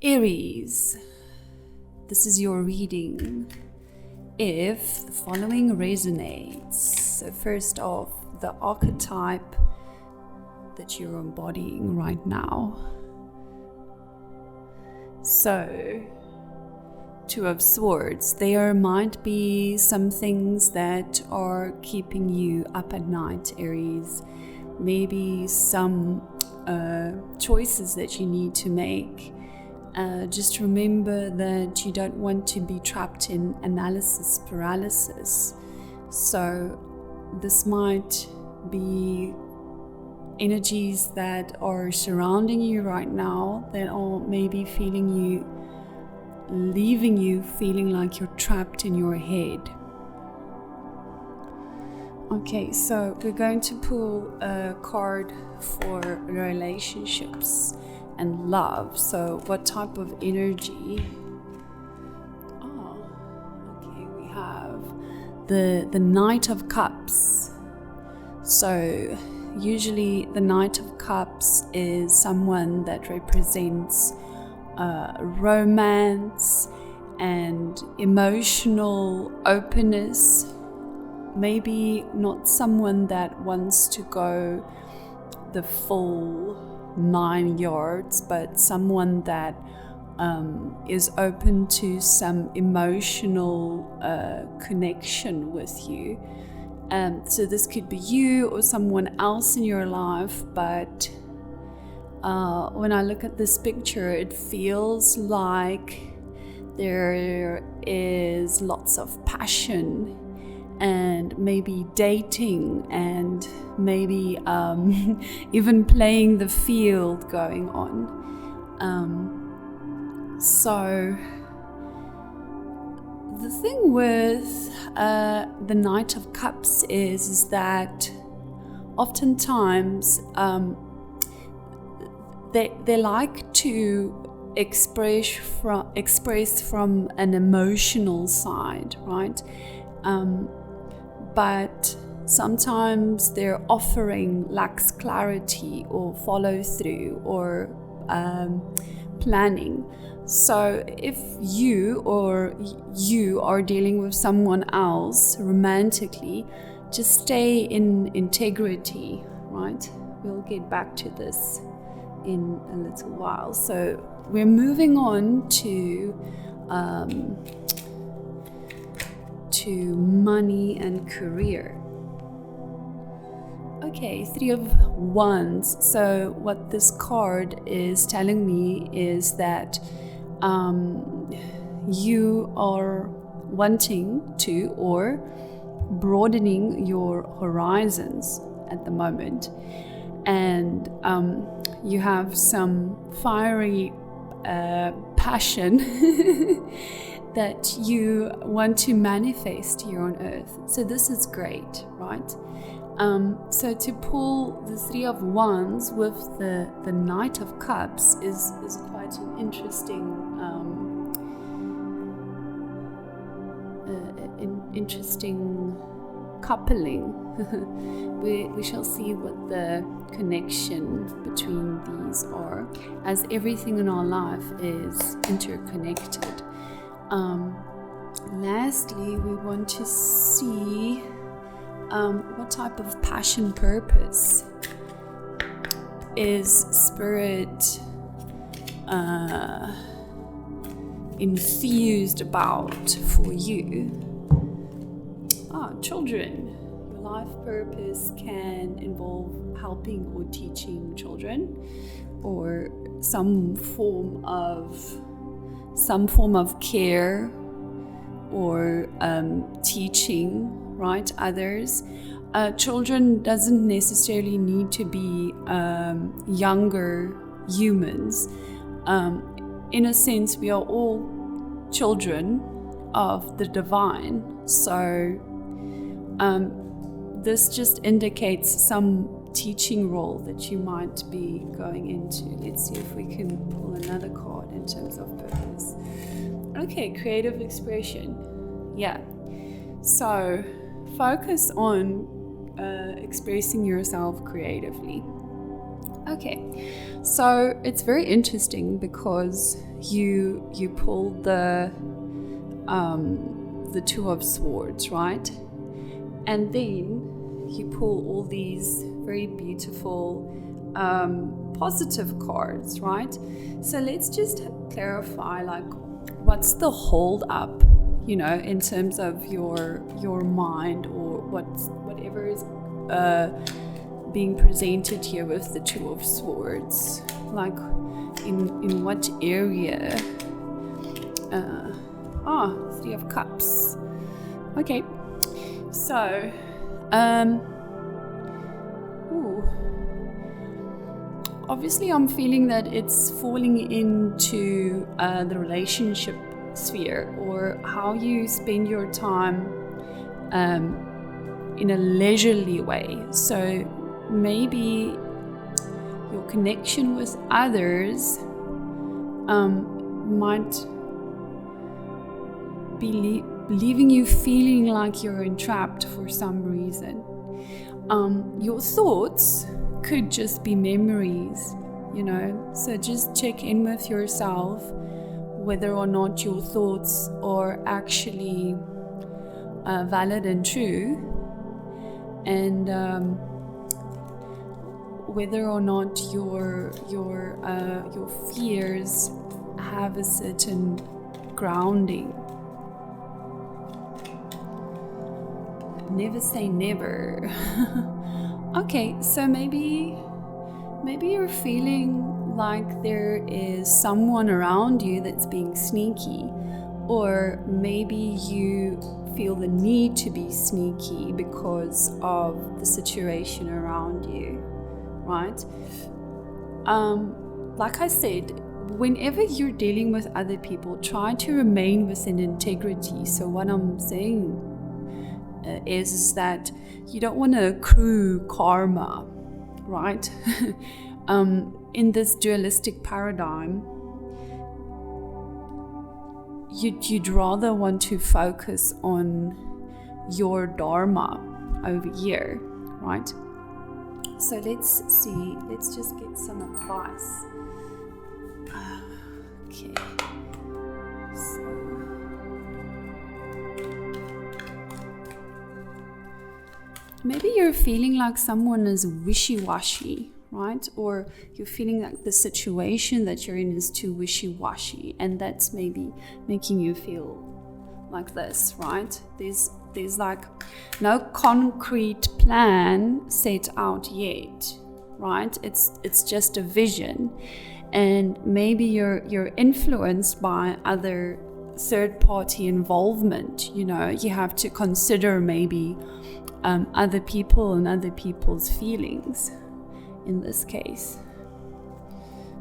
Aries, this is your reading. If the following resonates, so first off, the archetype that you're embodying right now. So, Two of Swords, there might be some things that are keeping you up at night, Aries. Maybe some choices that you need to make. Just remember that you don't want to be trapped in analysis paralysis. So this might be energies that are surrounding you right now that are maybe leaving you feeling like you're trapped in your head. Okay, so we're going to pull a card for relationships and love. So what type of energy? Okay, we have the Knight of Cups. So usually the Knight of Cups is someone that represents romance and emotional openness. Maybe not someone that wants to go the full 9 yards, but someone that is open to some emotional connection with you. So this could be you or someone else in your life, but when I look at this picture, it feels like there is lots of passion and maybe dating and maybe even playing the field going on. So the thing with the Knight of Cups is that oftentimes they like to express from an emotional side, right? But sometimes their offering lacks clarity or follow through or planning. So if you are dealing with someone else romantically, just stay in integrity, right? We'll get back to this in a little while. So we're moving on to money and career. Okay, Three of Wands. So what this card is telling me is that you are wanting to or broadening your horizons at the moment, and you have some fiery passion that you want to manifest here on earth. So this is great, right? So to pull the Three of Wands with the Knight of Cups is quite an interesting coupling. We shall see what the connection between these are, as everything in our life is interconnected. Lastly, we want to see what type of passion purpose is Spirit infused about for you. Children. Your life purpose can involve helping or teaching children, or some form of care or teaching, right, others. Children doesn't necessarily need to be younger humans. In a sense, we are all children of the divine. So this just indicates some teaching role that you might be going into. Let's see if we can pull another card in terms of purpose. Okay, creative expression. Yeah. So focus on expressing yourself creatively. Okay, so it's very interesting because you pulled the Two of Swords, right? And then you pull all these very beautiful positive cards, right? So let's just clarify, like, what's the hold up, in terms of your mind, or whatever is being presented here with the Two of Swords, like in what area? Three of Cups. Okay, so obviously I'm feeling that it's falling into the relationship sphere, or how you spend your time in a leisurely way. So maybe your connection with others might be leaving you feeling like you're entrapped for some reason. Your thoughts could just be memories, so just check in with yourself whether or not your thoughts are actually valid and true, and whether or not your fears have a certain grounding. Never say never. Okay, so maybe you're feeling like there is someone around you that's being sneaky, or maybe you feel the need to be sneaky because of the situation around you, right? Like I said, whenever you're dealing with other people, try to remain within integrity. So what I'm saying is that you don't want to accrue karma, right? In this dualistic paradigm, you'd rather want to focus on your dharma over here, right? So let's just get some advice. Okay, so maybe you're feeling like someone is wishy-washy, right? Or you're feeling like the situation that you're in is too wishy-washy, and that's maybe making you feel like this, right? There's like no concrete plan set out yet, right? It's just a vision, and maybe you're influenced by other third-party involvement. You have to consider maybe other people and other people's feelings in this case.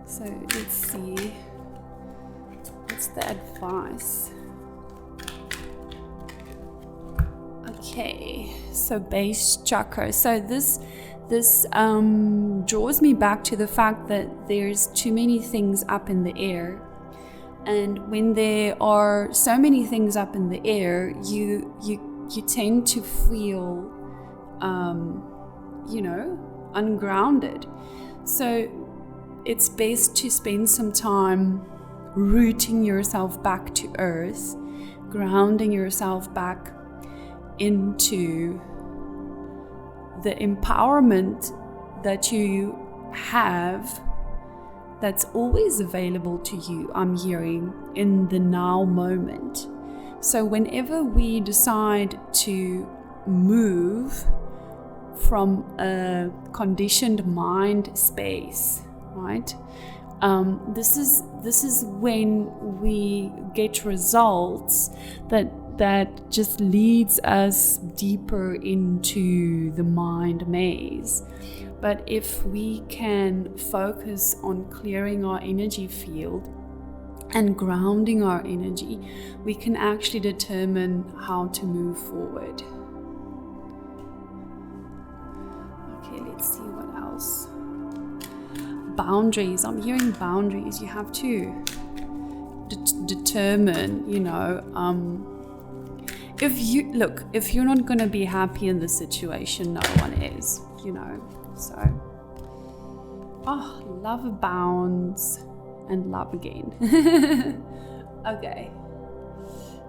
So let's see, what's the advice? Okay, so base chakra. So this draws me back to the fact that there's too many things up in the air, and when there are so many things up in the air, you tend to feel ungrounded. So it's best to spend some time rooting yourself back to earth, grounding yourself back into the empowerment that you have, that's always available to you, I'm hearing, in the now moment. So whenever we decide to move from a conditioned mind space, right? This is when we get results that just leads us deeper into the mind maze. But if we can focus on clearing our energy field and grounding our energy, we can actually determine how to move forward. Okay, let's see what else. Boundaries. I'm hearing boundaries. You have to determine, if you're not going to be happy in the situation, no one is, so Oh, love abounds and love again. Okay.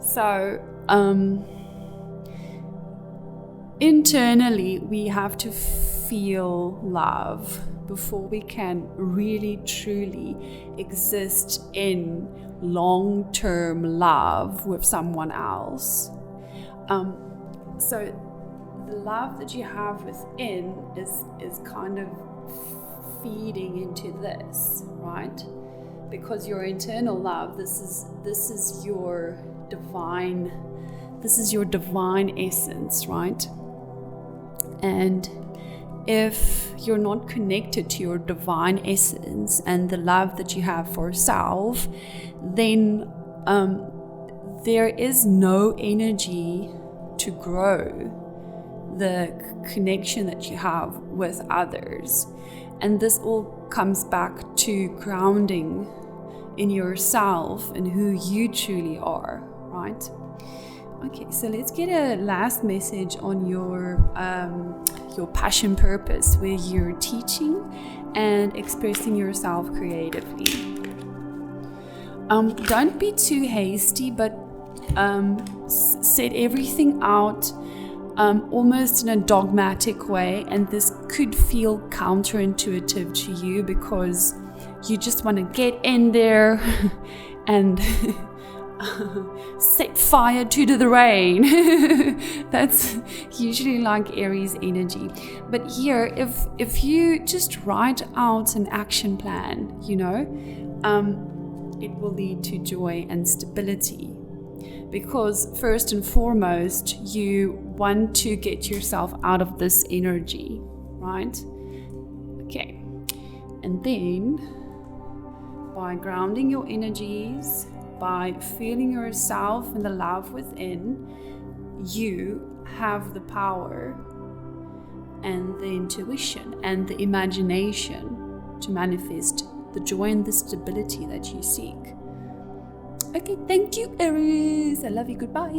So, internally, we have to feel love before we can really, truly exist in long-term love with someone else. So the love that you have within is kind of feeding into this, right? Because your internal love, this is your divine essence, right? And if you're not connected to your divine essence and the love that you have for self, then there is no energy to grow the connection that you have with others. And this all comes back to grounding in yourself and who you truly are, right? Okay, so let's get a last message on your passion purpose, where you're teaching and expressing yourself creatively. Don't be too hasty, but set everything out almost in a dogmatic way, and this could feel counterintuitive to you because you just want to get in there and set fire to the rain. That's usually like Aries energy. But here, if you just write out an action plan, it will lead to joy and stability. Because first and foremost, you want to get yourself out of this energy, right? Okay. And then, by grounding your energies, by feeling yourself and the love within, you have the power and the intuition and the imagination to manifest the joy and the stability that you seek. Okay, thank you, Aries. I love you. Goodbye.